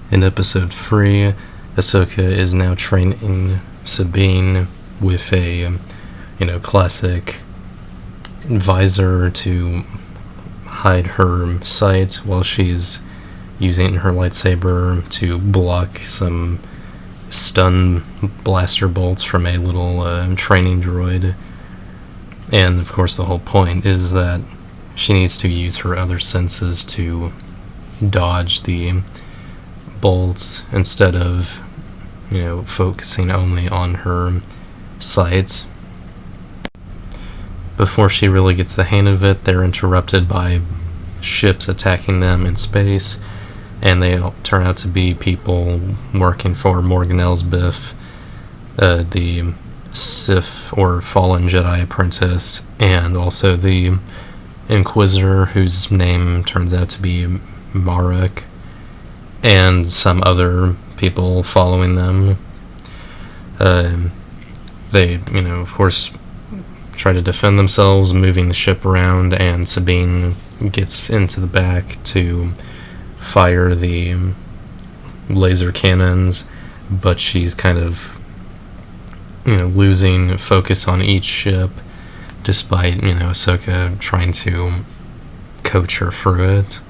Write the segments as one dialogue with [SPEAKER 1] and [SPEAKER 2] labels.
[SPEAKER 1] In episode 3, Ahsoka is now training Sabine with a, classic visor to hide her sight while she's using her lightsaber to block some stun blaster bolts from a little training droid. And of course the whole point is that she needs to use her other senses to dodge the bolts instead of, focusing only on her sight. Before she really gets the hang of it, they're interrupted by ships attacking them in space, and they turn out to be people working for Morgan Elsbeth, the Sith or fallen Jedi apprentice, and also the Inquisitor, whose name turns out to be Marek, and some other people following them. They, of course, try to defend themselves, moving the ship around, and Sabine gets into the back to fire the laser cannons, but she's kind of, losing focus on each ship, despite, Ahsoka trying to coach her through it.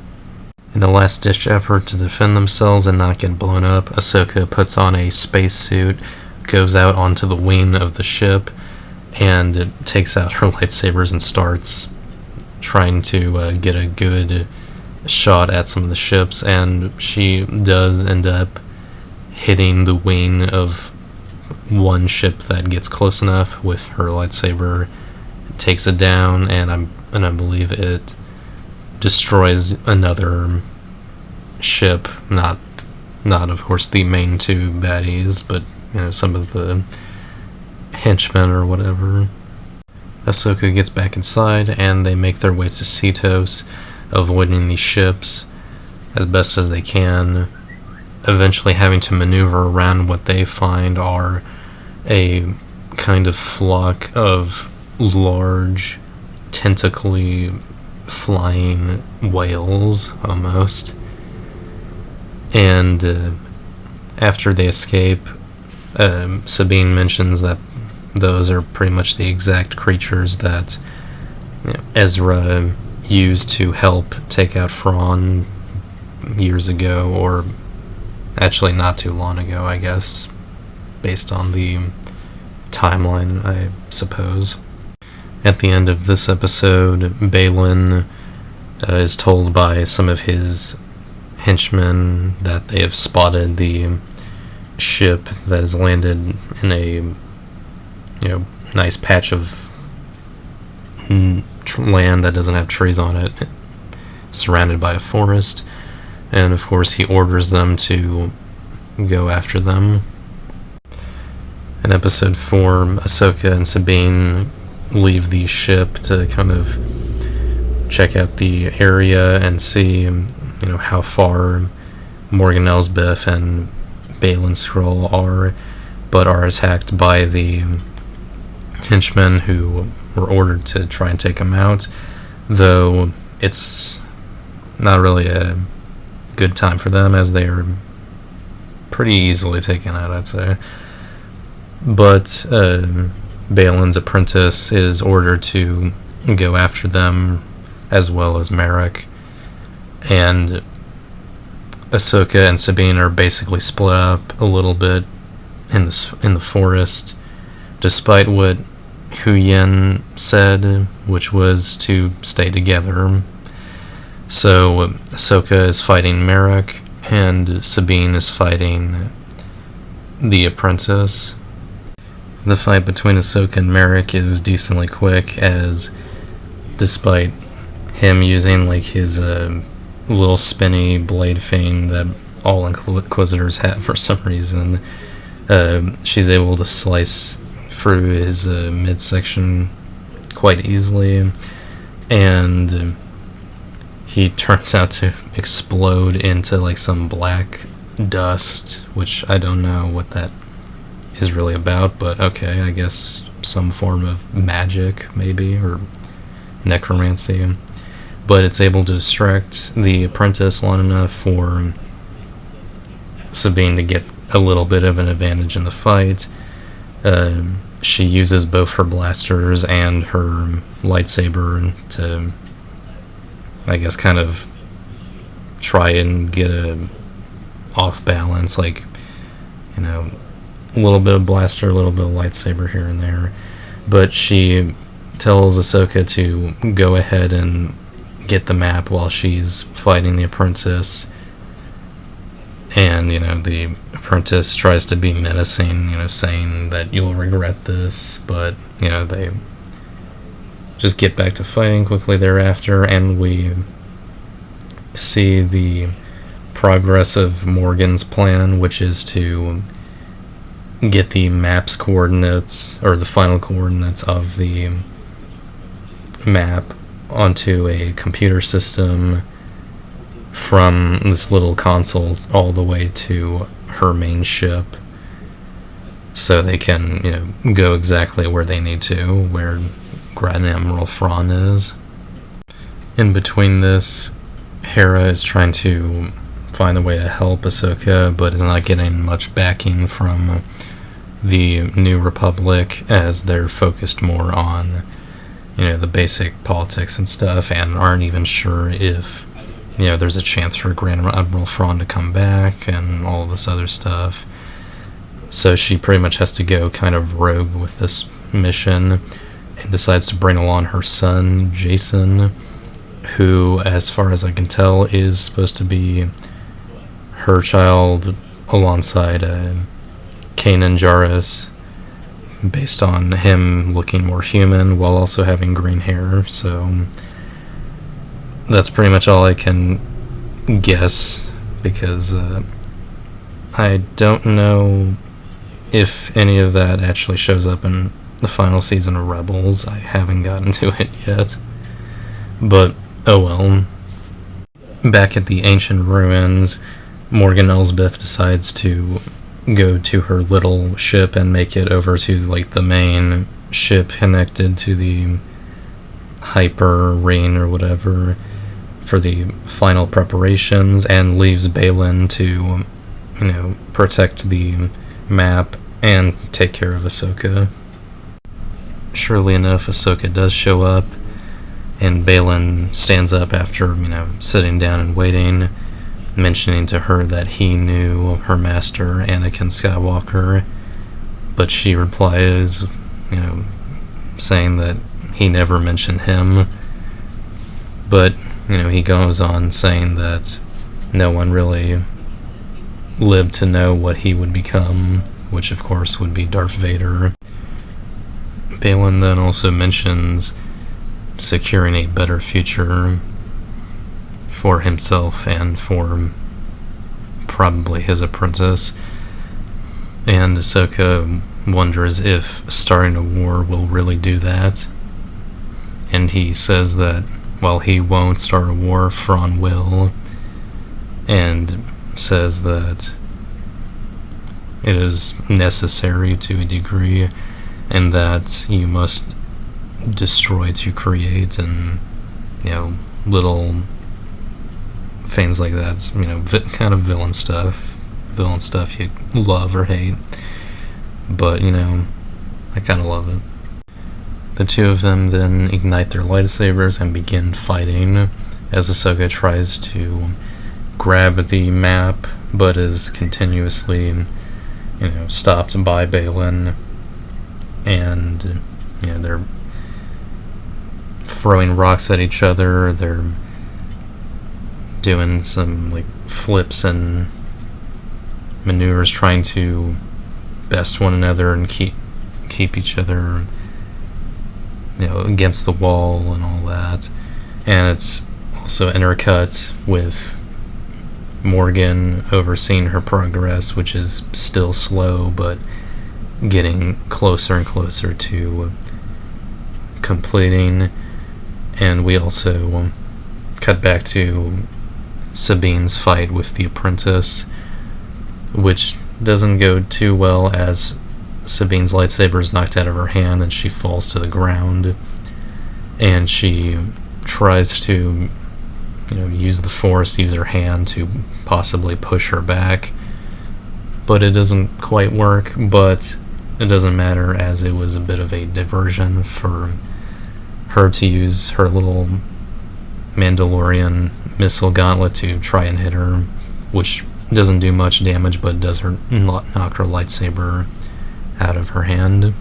[SPEAKER 1] In a last-ditch effort to defend themselves and not get blown up, Ahsoka puts on a spacesuit, goes out onto the wing of the ship, and takes out her lightsabers and starts trying to get a good shot at some of the ships, and she does end up hitting the wing of one ship that gets close enough with her lightsaber, takes it down, and I believe it destroys another ship, not of course the main two baddies, but some of the henchmen or whatever. Ahsoka gets back inside, and they make their way to Cetos, avoiding these ships as best as they can, eventually having to maneuver around what they find are a kind of flock of large, tentacly flying whales, almost. And after they escape, Sabine mentions that those are pretty much the exact creatures that Ezra used to help take out Thrawn years ago, or actually not too long ago, I guess, based on the timeline, I suppose. At the end of this episode, Baylan is told by some of his henchmen that they have spotted the ship that has landed in a nice patch of land that doesn't have trees on it, surrounded by a forest, and of course he orders them to go after them. In episode 4, Ahsoka and Sabine leave the ship to kind of check out the area and see how far Morgan Elsbeth and Baylan Skoll are, but are attacked by the henchmen who were ordered to try and take them out, though it's not really a good time for them, as they are pretty easily taken out, I'd say. But Baylan's apprentice is ordered to go after them, as well as Marek, and Ahsoka and Sabine are basically split up a little bit in the forest, despite what Huyen said, which was to stay together. So Ahsoka is fighting Marek, and Sabine is fighting the apprentice. The fight between Ahsoka and Marek is decently quick, as despite him using his little spinny blade thing that all Inquisitors have for some reason, she's able to slice through his midsection quite easily, and he turns out to explode into some black dust, which I don't know what that is really about, but okay, I guess some form of magic, maybe, or necromancy. But it's able to distract the apprentice long enough for Sabine to get a little bit of an advantage in the fight. She uses both her blasters and her lightsaber to, I guess, kind of try and get a off balance, like, you know, a little bit of blaster, a little bit of lightsaber here and there. But she tells Ahsoka to go ahead and get the map while she's fighting the apprentice. And, you know, the apprentice tries to be menacing, you know, saying that you'll regret this, but, you know, they just get back to fighting quickly thereafter, and we see the progress of Morgan's plan, which is to get the map's coordinates, or the final coordinates of the map, onto a computer system from this little console all the way to her main ship, so they can, you know, go exactly where they need to, where Grand Admiral Thrawn is. In between this, Hera is trying to find a way to help Ahsoka, but is not getting much backing from the New Republic, as they're focused more on, you know, the basic politics and stuff, and aren't even sure if, you know, there's a chance for Grand Admiral Thrawn to come back and all this other stuff. So she pretty much has to go kind of rogue with this mission, and decides to bring along her son, Jason, who, as far as I can tell, is supposed to be her child alongside Kanan Jarrus, based on him looking more human while also having green hair. So that's pretty much all I can guess, because I don't know if any of that actually shows up in the final season of Rebels. I haven't gotten to it yet, but oh well. Back at the ancient ruins, Morgan Elsbeth decides to go to her little ship and make it over to, like, the main ship connected to the hyper ring or whatever for the final preparations, and leaves Baylan to, you know, protect the map and take care of Ahsoka. Surely enough, Ahsoka does show up, and Baylan stands up after, you know, sitting down and waiting, mentioning to her that he knew her master, Anakin Skywalker, but she replies, you know, saying that he never mentioned him. But, you know, he goes on saying that no one really lived to know what he would become, which of course would be Darth Vader. Baylan then also mentions securing a better future for himself and for probably his apprentice, and Ahsoka wonders if starting a war will really do that, and he says that while he won't start a war, Thrawn will, and says that it is necessary to a degree, and that you must destroy to create, and, you know, little things like that, you know, kind of villain stuff you love or hate, but, you know, I kind of love it. The two of them then ignite their lightsabers and begin fighting, as Ahsoka tries to grab the map, but is continuously, you know, stopped by Baylan, and, you know, they're throwing rocks at each other, they're doing some, like, flips and maneuvers, trying to best one another and keep each other, you know, against the wall and all that. And it's also intercut with Morgan overseeing her progress, which is still slow, but getting closer and closer to completing. And we also cut back to Sabine's fight with the apprentice, which doesn't go too well, as Sabine's lightsaber is knocked out of her hand and she falls to the ground, and she tries to, you know, use the Force, use her hand to possibly push her back, but it doesn't quite work. But it doesn't matter, as it was a bit of a diversion for her to use her little Mandalorian missile gauntlet to try and hit her, which doesn't do much damage, but does knock her lightsaber out of her hand.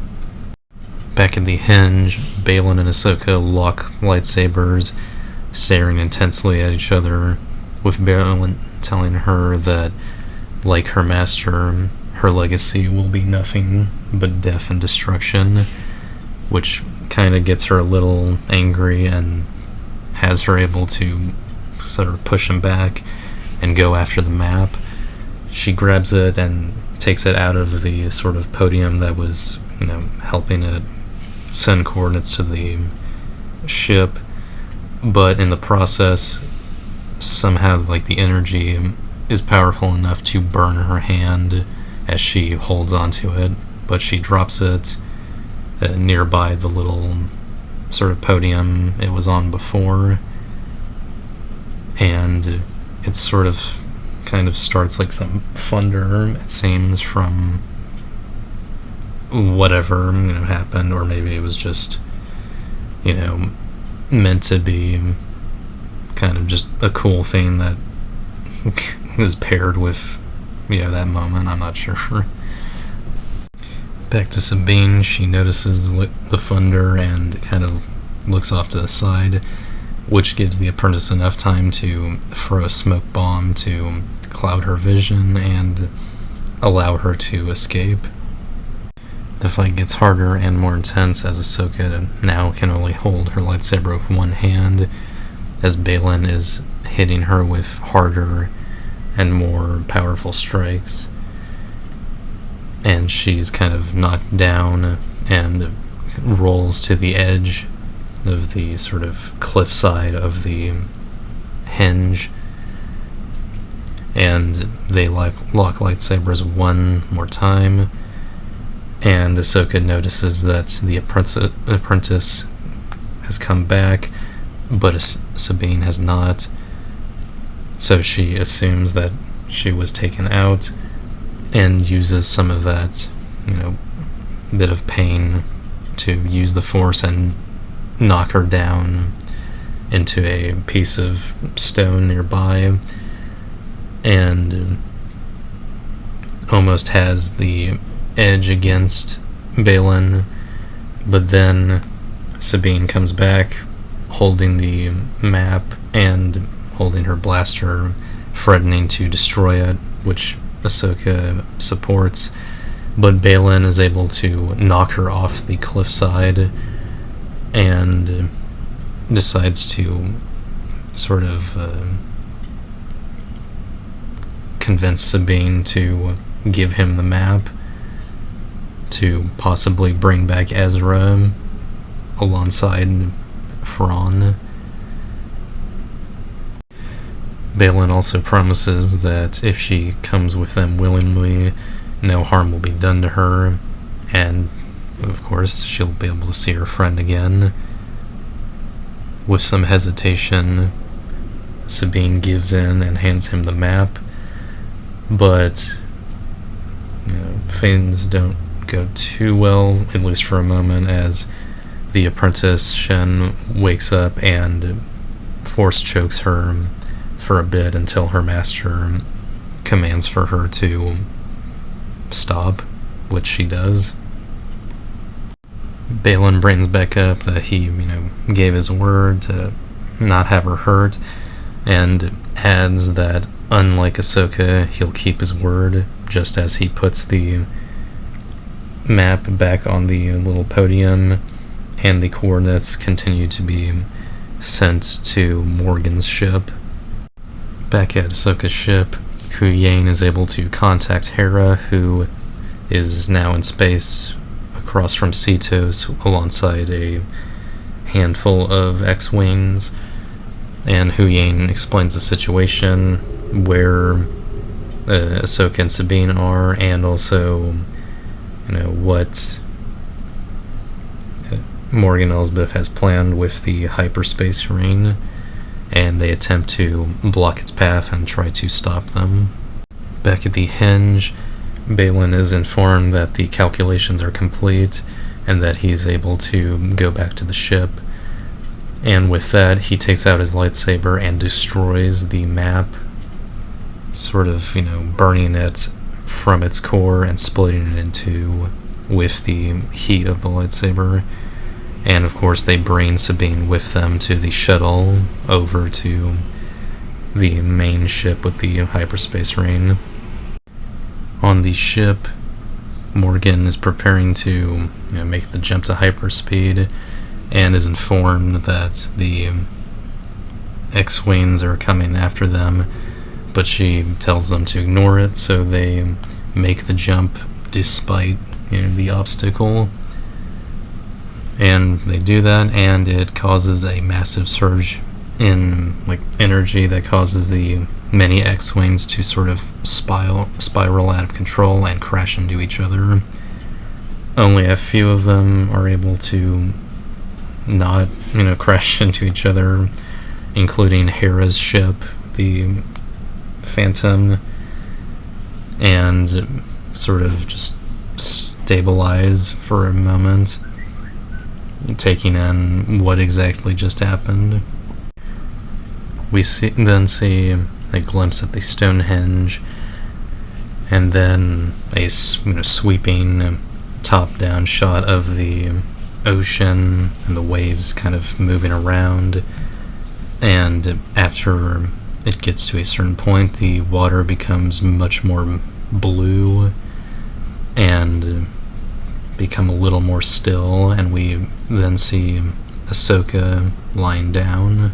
[SPEAKER 1] Back at the Henge, Baylan and Ahsoka lock lightsabers, staring intensely at each other, with Baylan telling her that, like her master, her legacy will be nothing but death and destruction, which kind of gets her a little angry and has her able to sort of push him back and go after the map. She grabs it and takes it out of the sort of podium that was, helping it send coordinates to the ship, but in the process, somehow, the energy is powerful enough to burn her hand as she holds onto it, but she drops it nearby the little sort of podium it was on before, and it sort of kind of starts like some thunder, it seems, from whatever happened, or maybe it was just meant to be kind of just a cool thing that is paired with that moment. I'm not sure. Back to Sabine, she notices the thunder and kind of looks off to the side, which gives the apprentice enough time to throw a smoke bomb to cloud her vision and allow her to escape. The fight gets harder and more intense as Ahsoka now can only hold her lightsaber with one hand, as Baylan is hitting her with harder and more powerful strikes. And she's kind of knocked down and rolls to the edge of the sort of cliffside of the Henge, and they lock lightsabers one more time, and Ahsoka notices that the apprentice has come back, but Sabine has not, so she assumes that she was taken out and uses some of that bit of pain to use the Force and knock her down into a piece of stone nearby, and almost has the edge against Baylan, but then Sabine comes back holding the map and holding her blaster, threatening to destroy it, which Ahsoka supports, but Baylan is able to knock her off the cliffside and decides to sort of convince Sabine to give him the map to possibly bring back Ezra alongside Thrawn. Baylan also promises that if she comes with them willingly, no harm will be done to her, and of course she'll be able to see her friend again. With some hesitation, Sabine gives in and hands him the map, but things don't go too well, at least for a moment, as the apprentice Shen wakes up and Force chokes her for a bit until her master commands for her to stop, which she does. Baylan brings back up that he, gave his word to not have her hurt, and adds that unlike Ahsoka, he'll keep his word, just as he puts the map back on the little podium, and the coordinates continue to be sent to Morgan's ship. Back at Ahsoka's ship, Huyang is able to contact Hera, who is now in space across from Cetos alongside a handful of X-Wings, and Huyang explains the situation, where Ahsoka and Sabine are, and also what Morgan Elsbeth has planned with the hyperspace ring, and they attempt to block its path and try to stop them. Back at the Henge, Balin is informed that the calculations are complete and that he's able to go back to the ship. And with that, he takes out his lightsaber and destroys the map, sort of, burning it from its core and splitting it in two with the heat of the lightsaber. And of course, they bring Sabine with them to the shuttle over to the main ship with the hyperspace ring. On the ship, Morgan is preparing to make the jump to hyperspeed and is informed that the X-Wings are coming after them, but she tells them to ignore it, so they make the jump despite the obstacle. And they do that, and it causes a massive surge in energy that causes the many X-Wings to sort of spiral out of control and crash into each other. Only a few of them are able to not, crash into each other, including Hera's ship, the Phantom, and sort of just stabilize for a moment, taking in what exactly just happened. We then see a glimpse at the Stonehenge, and then a sweeping top-down shot of the ocean and the waves kind of moving around. And after it gets to a certain point, the water becomes much more blue and become a little more still, and we then see Ahsoka lying down.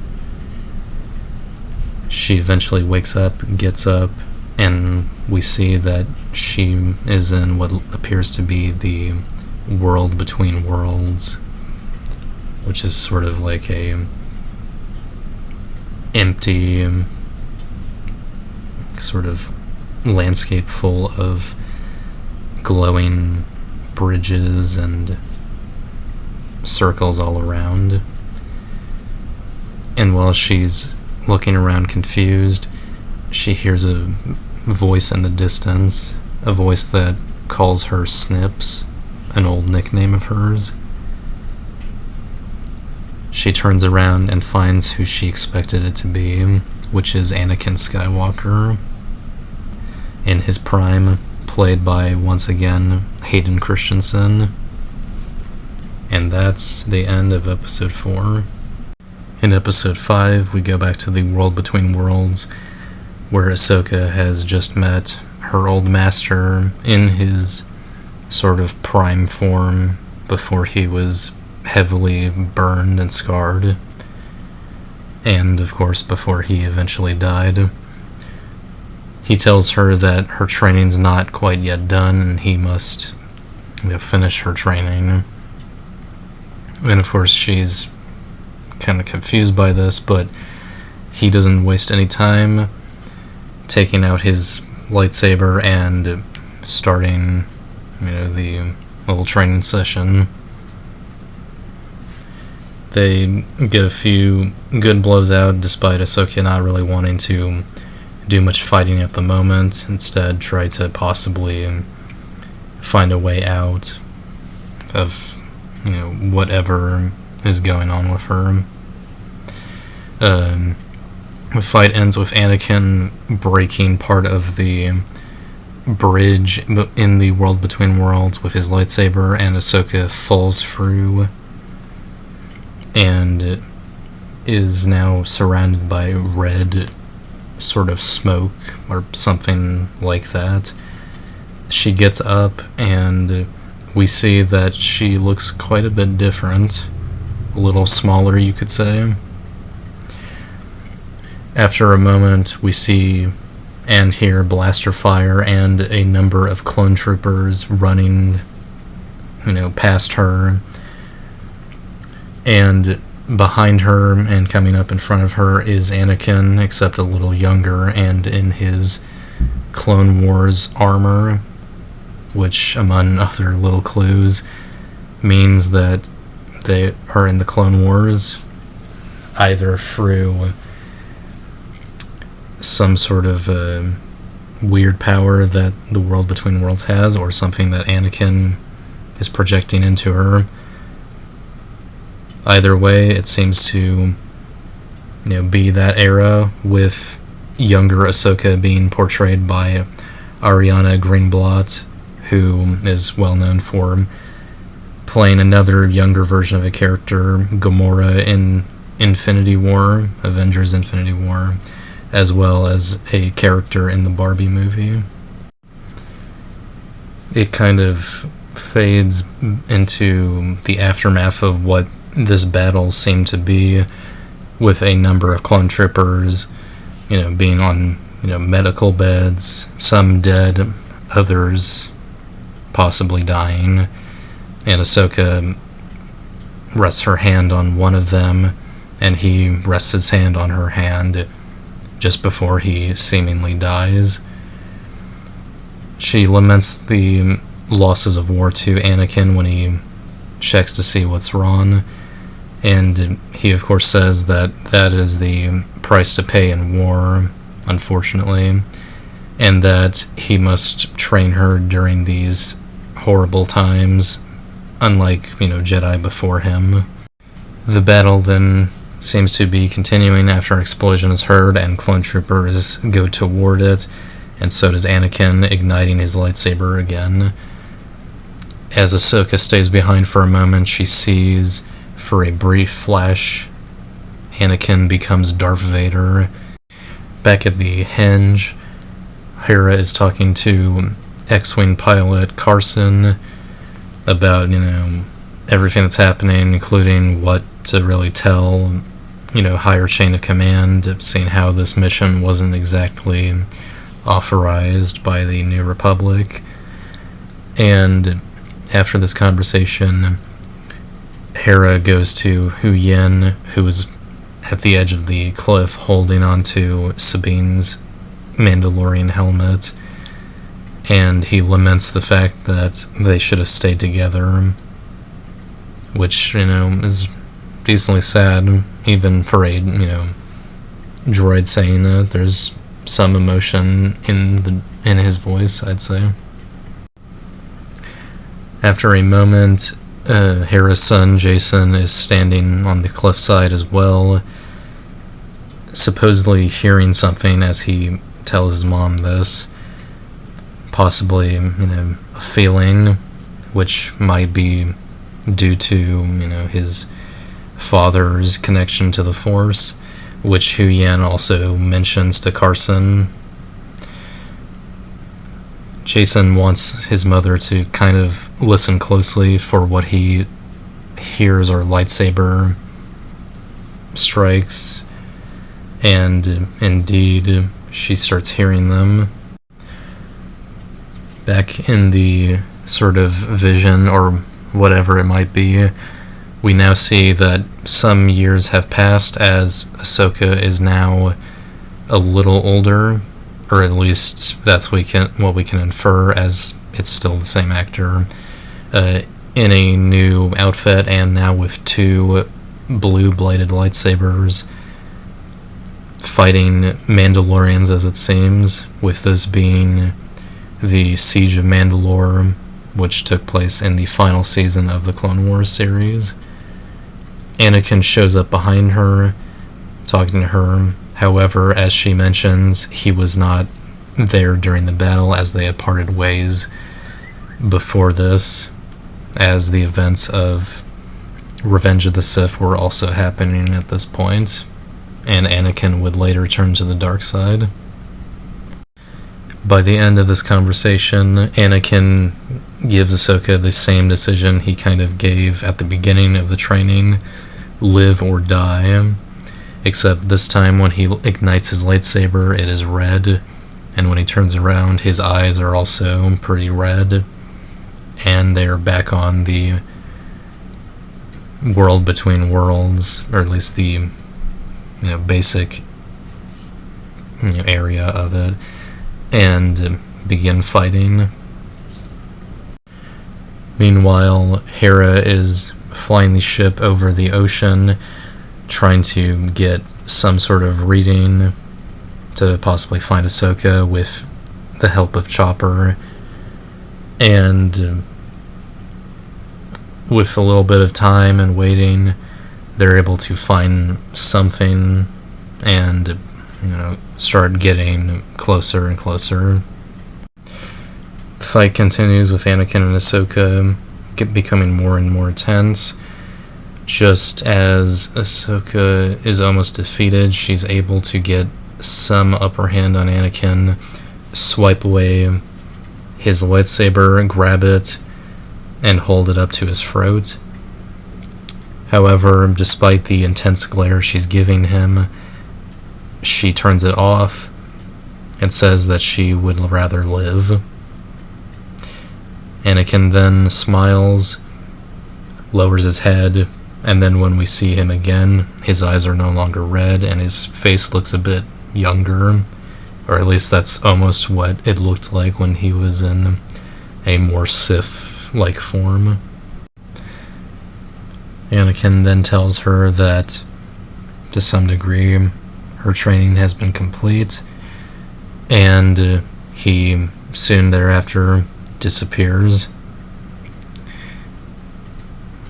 [SPEAKER 1] She eventually wakes up, gets up, and we see that she is in what appears to be the world between worlds, which is sort of like a empty sort of landscape full of glowing bridges and circles all around. And while she's looking around confused, she hears a voice in the distance, a voice that calls her Snips, an old nickname of hers. She turns around and finds who she expected it to be, which is Anakin Skywalker, in his prime, played by, once again, Hayden Christensen. And that's the end of episode 4. In episode 5, we go back to the world between worlds, where Ahsoka has just met her old master in his sort of prime form before he was heavily burned and scarred, and of course before he eventually died. He tells her that her training's not quite yet done and he must finish her training. And of course she's kind of confused by this, but he doesn't waste any time, taking out his lightsaber and starting the little training session. They get a few good blows out, despite Ahsoka not really wanting to do much fighting at the moment. Instead, try to possibly find a way out of whatever is going on with her. The fight ends with Anakin breaking part of the bridge in the world between worlds with his lightsaber, and Ahsoka falls through and is now surrounded by red sort of smoke or something like that. She gets up and we see that she looks quite a bit different, a little smaller, you could say. After a moment, we see and hear blaster fire and a number of clone troopers running past her, and behind her and coming up in front of her is Anakin, except a little younger and in his Clone Wars armor, which, among other little clues, means that they are in the Clone Wars, either through some sort of weird power that the World Between Worlds has, or something that Anakin is projecting into her. Either way, it seems to be that era, with younger Ahsoka being portrayed by Ariana Greenblatt, who is well known for playing another younger version of a character, Gamora, in Infinity War, Avengers Infinity War, as well as a character in the Barbie movie. It kind of fades into the aftermath of what this battle seemed to be, with a number of clone troopers, being on, medical beds, some dead, others possibly dying, and Ahsoka rests her hand on one of them, and he rests his hand on her hand just before he seemingly dies. She laments the losses of war to Anakin when he checks to see what's wrong, and he of course says that that is the price to pay in war, unfortunately, and that he must train her during these horrible times, unlike, Jedi before him. The battle then seems to be continuing after an explosion is heard and clone troopers go toward it, and so does Anakin, igniting his lightsaber again. As Ahsoka stays behind for a moment, she sees, for a brief flash, Anakin becomes Darth Vader. Back at the Henge, Hera is talking to X-Wing pilot Carson about, everything that's happening, including what to really tell, higher chain of command, seeing how this mission wasn't exactly authorized by the New Republic. And after this conversation, Hera goes to Hu Yen, who is at the edge of the cliff holding onto Sabine's Mandalorian helmet, and he laments the fact that they should have stayed together, which, is decently sad, even for a, droid saying that. There's some emotion in his voice, I'd say. After a moment, Hera's son, Jason, is standing on the cliffside as well, supposedly hearing something as he tells his mom this. Possibly, a feeling, which might be due to, his father's connection to the Force, which Hu Yan also mentions to Carson. Jason wants his mother to kind of listen closely for what he hears are lightsaber strikes, and indeed, she starts hearing them. Back in the sort of vision, or whatever it might be, we now see that some years have passed, as Ahsoka is now a little older, or at least that's what we can infer, as it's still the same actor, in a new outfit, and now with two blue-bladed lightsabers, fighting Mandalorians, as it seems, with this being the Siege of Mandalore, which took place in the final season of the Clone Wars series. Anakin shows up behind her, talking to her. However, as she mentions, he was not there during the battle, as they had parted ways before this, as the events of Revenge of the Sith were also happening at this point, and Anakin would later turn to the dark side. By the end of this conversation, Anakin gives Ahsoka the same decision he kind of gave at the beginning of the training: live or die. Except this time, when he ignites his lightsaber, it is red, and when he turns around, his eyes are also pretty red, and they're back on the World Between Worlds, or at least the basic area of it, and begin fighting. Meanwhile, Hera is flying the ship over the ocean, trying to get some sort of reading to possibly find Ahsoka, with the help of Chopper, and with a little bit of time and waiting, they're able to find something and, start getting closer and closer. The fight continues with Anakin and Ahsoka becoming more and more tense. Just as Ahsoka is almost defeated, she's able to get some upper hand on Anakin, swipe away his lightsaber, grab it, and hold it up to his throat. However, despite the intense glare she's giving him, she turns it off and says that she would rather live. Anakin then smiles, lowers his head, and then when we see him again, his eyes are no longer red and his face looks a bit younger, or at least that's almost what it looked like when he was in a more Sith-like form. Anakin then tells her that, to some degree, her training has been complete, and he soon thereafter disappears.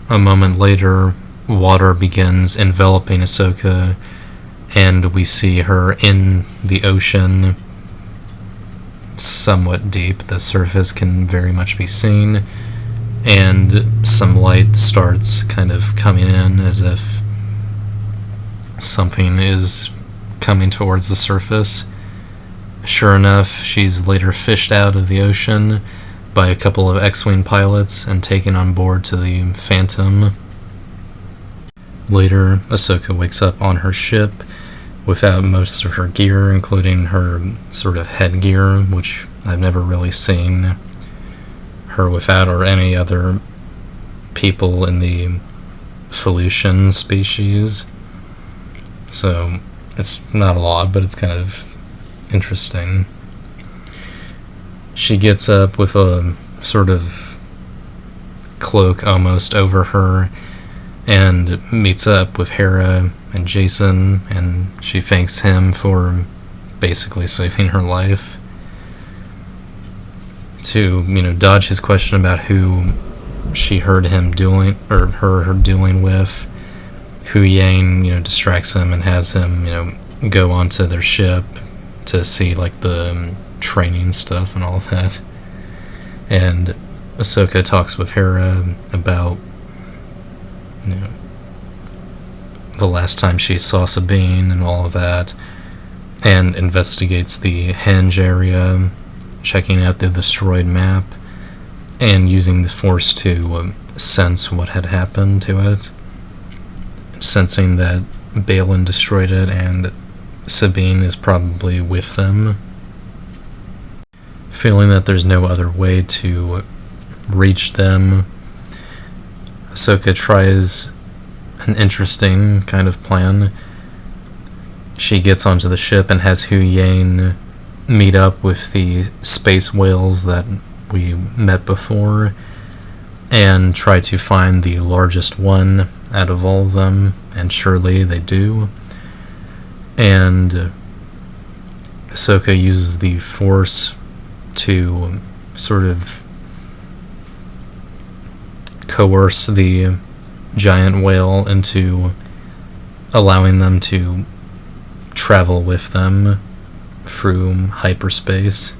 [SPEAKER 1] A moment later, water begins enveloping Ahsoka, and we see her in the ocean, somewhat deep. The surface can very much be seen, and some light starts kind of coming in as if something is coming towards the surface. Sure enough, she's later fished out of the ocean by a couple of X-Wing pilots and taken on board to the Phantom. Later, Ahsoka wakes up on her ship without most of her gear, including her sort of headgear, which I've never really seen her without, or any other people in the Felucian species. So it's not a lot, but it's kind of interesting. She gets up with a sort of cloak almost over her and meets up with Hera and Jason, and she thanks him for basically saving her life. To, dodge his question about who she heard him dueling, or her dueling with, Hu Yang, distracts him and has him, go onto their ship to see, the training stuff and all that. And Ahsoka talks with Hera about, the last time she saw Sabine and all of that, and investigates the Henge area, checking out the destroyed map, and using the Force to sense what had happened to it, sensing that Baylan destroyed it and Sabine is probably with them. Feeling that there's no other way to reach them, Ahsoka tries an interesting kind of plan. She gets onto the ship and has Hu Yang meet up with the space whales that we met before and try to find the largest one out of all of them, and surely they do. And Ahsoka uses the Force to sort of coerce the giant whale into allowing them to travel with them through hyperspace.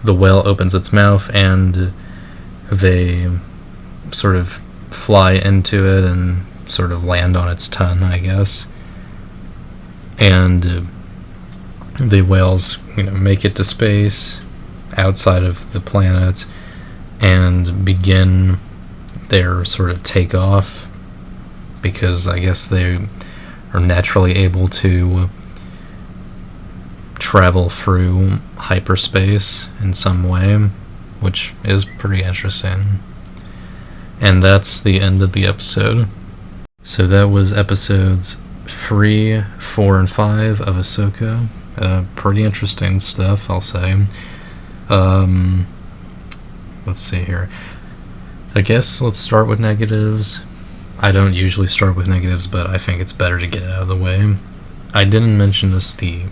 [SPEAKER 1] The whale opens its mouth and they sort of fly into it and sort of land on its tongue, I guess. And the whales, make it to space outside of the planet and begin their sort of takeoff, because I guess they are naturally able to travel through hyperspace in some way, which is pretty interesting. And that's the end of the episode. So that was episodes 3, 4, and 5 of Ahsoka. Pretty interesting stuff, I'll say. Let's see here. I guess let's start with negatives. I don't usually start with negatives, but I think it's better to get it out of the way. I didn't mention this the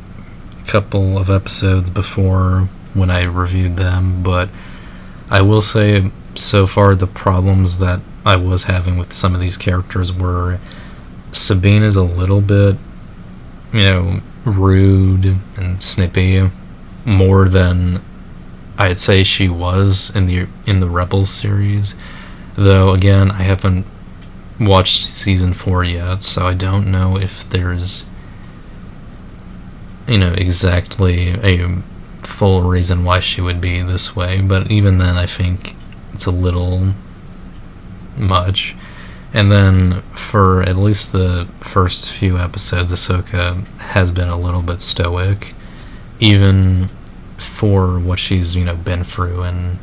[SPEAKER 1] couple of episodes before when I reviewed them, but I will say so far the problems that I was having with some of these characters were Sabine is a little bit, rude and snippy, more than I'd say she was in the Rebels series. Though again, I haven't watched season 4 yet, so I don't know if there's exactly a full reason why she would be this way, but even then I think it's a little much. And then for at least the first few episodes, Ahsoka has been a little bit stoic, even for what she's been through and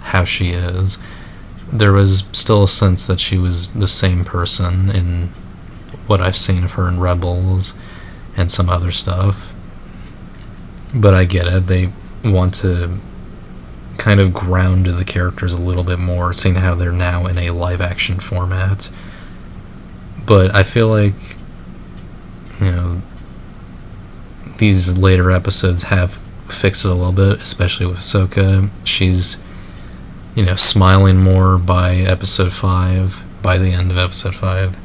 [SPEAKER 1] how she is. There was still a sense that she was the same person in what I've seen of her in Rebels and some other stuff. But I get it. They want to kind of ground the characters a little bit more, seeing how they're now in a live-action format. But I feel like, these later episodes have fixed it a little bit, especially with Ahsoka. She's, smiling more by the end of episode 5,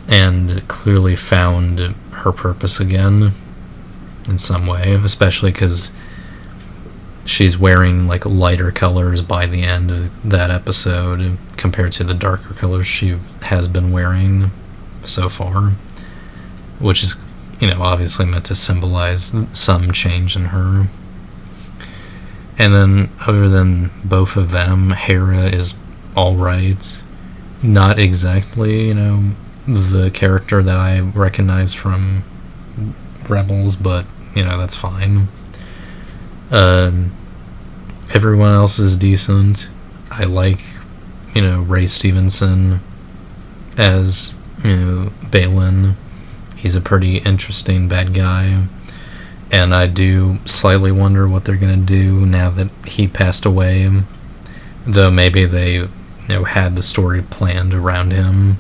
[SPEAKER 1] and clearly found her purpose again in some way, especially because she's wearing lighter colors by the end of that episode compared to the darker colors she has been wearing so far, which is obviously meant to symbolize some change in her. And then other than both of them, Hera is alright. Not exactly the character that I recognize from Rebels, but that's fine. Everyone else is decent. I like, Ray Stevenson as, Balin. He's a pretty interesting bad guy. And I do slightly wonder what they're going to do now that he passed away. Though maybe they, had the story planned around him.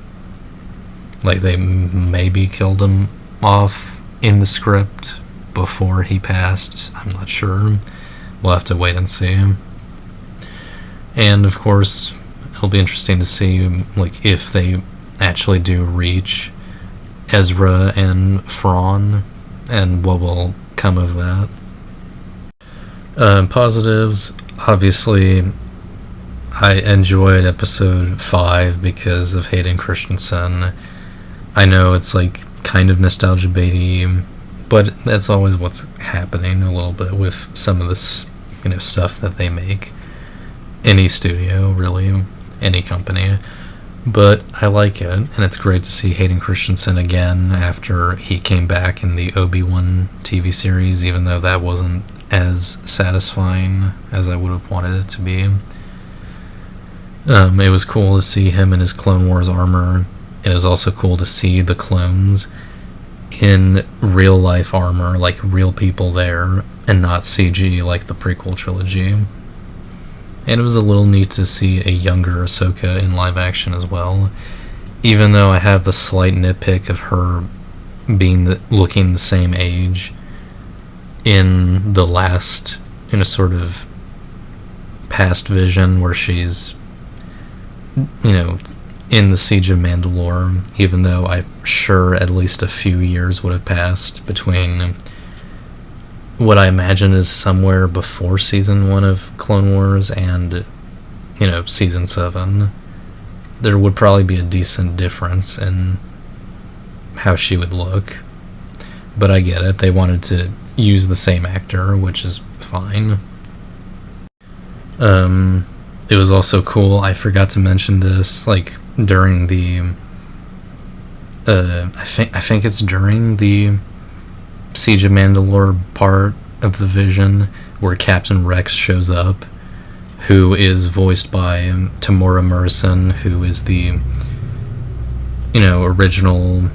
[SPEAKER 1] Like they maybe killed him off in the script before he passed. I'm not sure. We'll have to wait and see. And of course, it'll be interesting to see if they actually do reach Ezra and Thrawn, and what will come of that. Positives, obviously, I enjoyed episode 5 because of Hayden Christensen. I know it's kind of nostalgia baity, but that's always what's happening a little bit with some of this, stuff that they make. Any studio, really, any company. But I like it, and it's great to see Hayden Christensen again after he came back in the Obi-Wan TV series, even though that wasn't as satisfying as I would have wanted it to be. It was cool to see him in his Clone Wars armor. It was also cool to see the clones in real life armor, like real people there, and not CG like the prequel trilogy. And it was a little neat to see a younger Ahsoka in live action as well, even though I have the slight nitpick of her looking the same age in the last, sort of past vision where she's, in the Siege of Mandalore, even though I'm sure at least a few years would have passed between what I imagine is somewhere before season 1 of Clone Wars and, season 7. There would probably be a decent difference in how she would look. But I get it. They wanted to use the same actor, which is fine. It was also cool. I forgot to mention this, during the... I think it's during the Siege of Mandalore part of the vision where Captain Rex shows up, who is voiced by Tamora Morrison, who is the original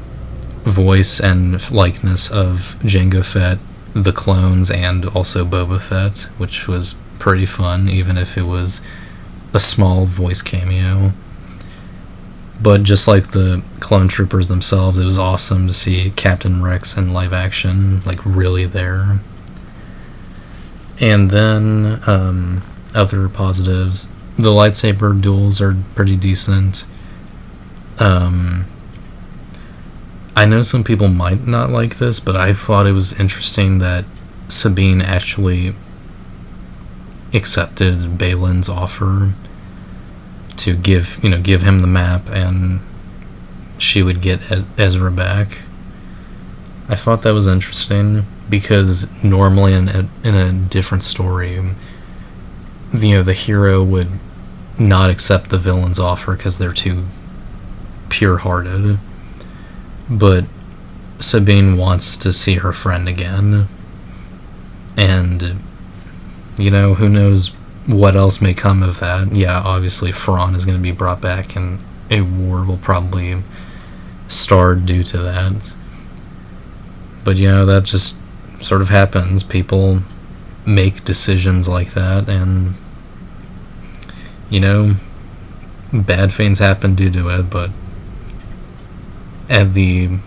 [SPEAKER 1] voice and likeness of Jango Fett, the clones, and also Boba Fett, which was pretty fun, even if it was a small voice cameo. But just like the clone troopers themselves, it was awesome to see Captain Rex in live action, like really there. And then other positives. The lightsaber duels are pretty decent. I know some people might not like this, but I thought it was interesting that Sabine actually accepted Balin's offer to give him the map, and she would get Ezra back. I thought that was interesting because normally in a different story, the hero would not accept the villain's offer because they're too pure-hearted. But Sabine wants to see her friend again, and who knows what else may come of that. Yeah, obviously Thrawn is going to be brought back, and a war will probably start due to that. But that just sort of happens. People make decisions like that, and bad things happen due to it. But at the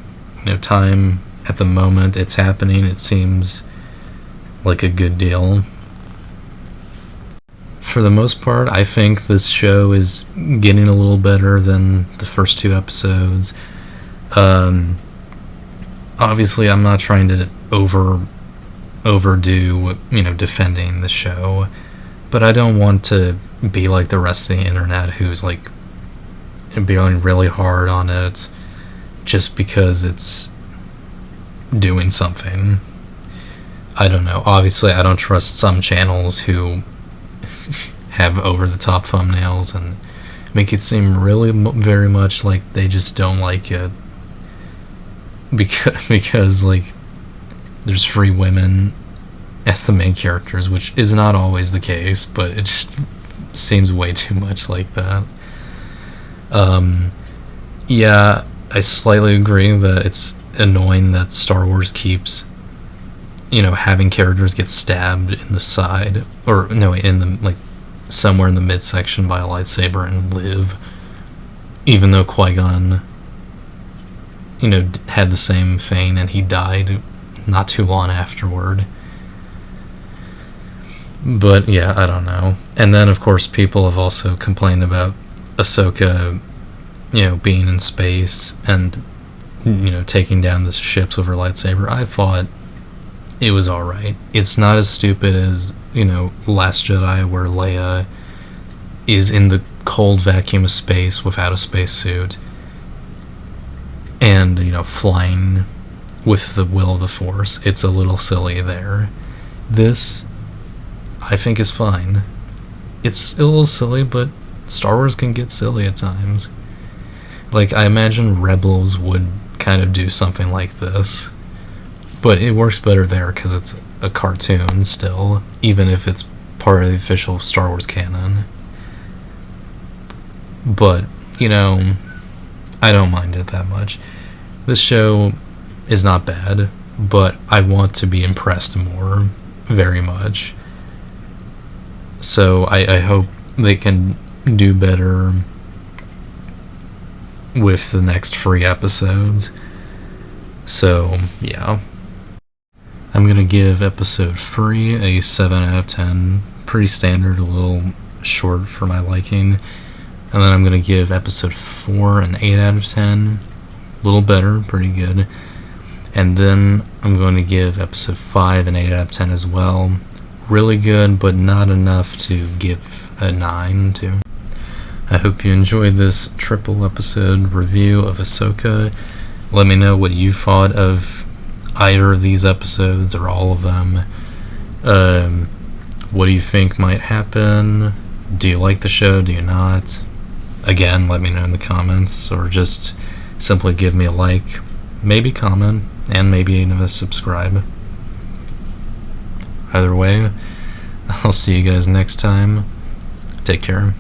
[SPEAKER 1] time, at the moment it's happening, it seems like a good deal. For the most part, I think this show is getting a little better than the first 2 episodes. Obviously, I'm not trying to overdo, defending the show, but I don't want to be like the rest of the internet who's like being really hard on it just because it's doing something. I don't know. Obviously, I don't trust some channels who have over-the-top thumbnails and make it seem really very much like they just don't like it because like there's 3 women as the main characters, which is not always the case, but it just seems way too much like that. Yeah, I slightly agree that it's annoying that Star Wars keeps having characters get stabbed in the side, or no, in the like somewhere in the midsection by a lightsaber and live, even though Qui-Gon had the same thing and he died not too long afterward. But yeah, I don't know. And then of course people have also complained about Ahsoka being in space and taking down the ships with her lightsaber. I thought it was alright. It's not as stupid as Last Jedi, where Leia is in the cold vacuum of space without a spacesuit and flying with the will of the Force. It's a little silly there. This, I think, is fine. It's a little silly, but Star Wars can get silly at times. Like, I imagine Rebels would kind of do something like this, but it works better there because it's a cartoon still, even if it's part of the official Star Wars canon. But I don't mind it that much. This show is not bad, but I want to be impressed more, very much. So I hope they can do better with the next 3 episodes. So yeah, I'm gonna give episode 3 a 7 out of 10. Pretty standard, a little short for my liking. And then I'm gonna give episode 4 an 8 out of 10. A little better, pretty good. And then I'm going to give episode 5 an 8 out of 10 as well. Really good, but not enough to give a 9 to. I hope you enjoyed this triple episode review of Ahsoka. Let me know what you thought of either of these episodes or all of them. What do you think might happen? Do you like the show? Do you not? Again, let me know in the comments, or just simply give me a like, maybe comment, and maybe even a subscribe. Either way, I'll see you guys next time. Take care.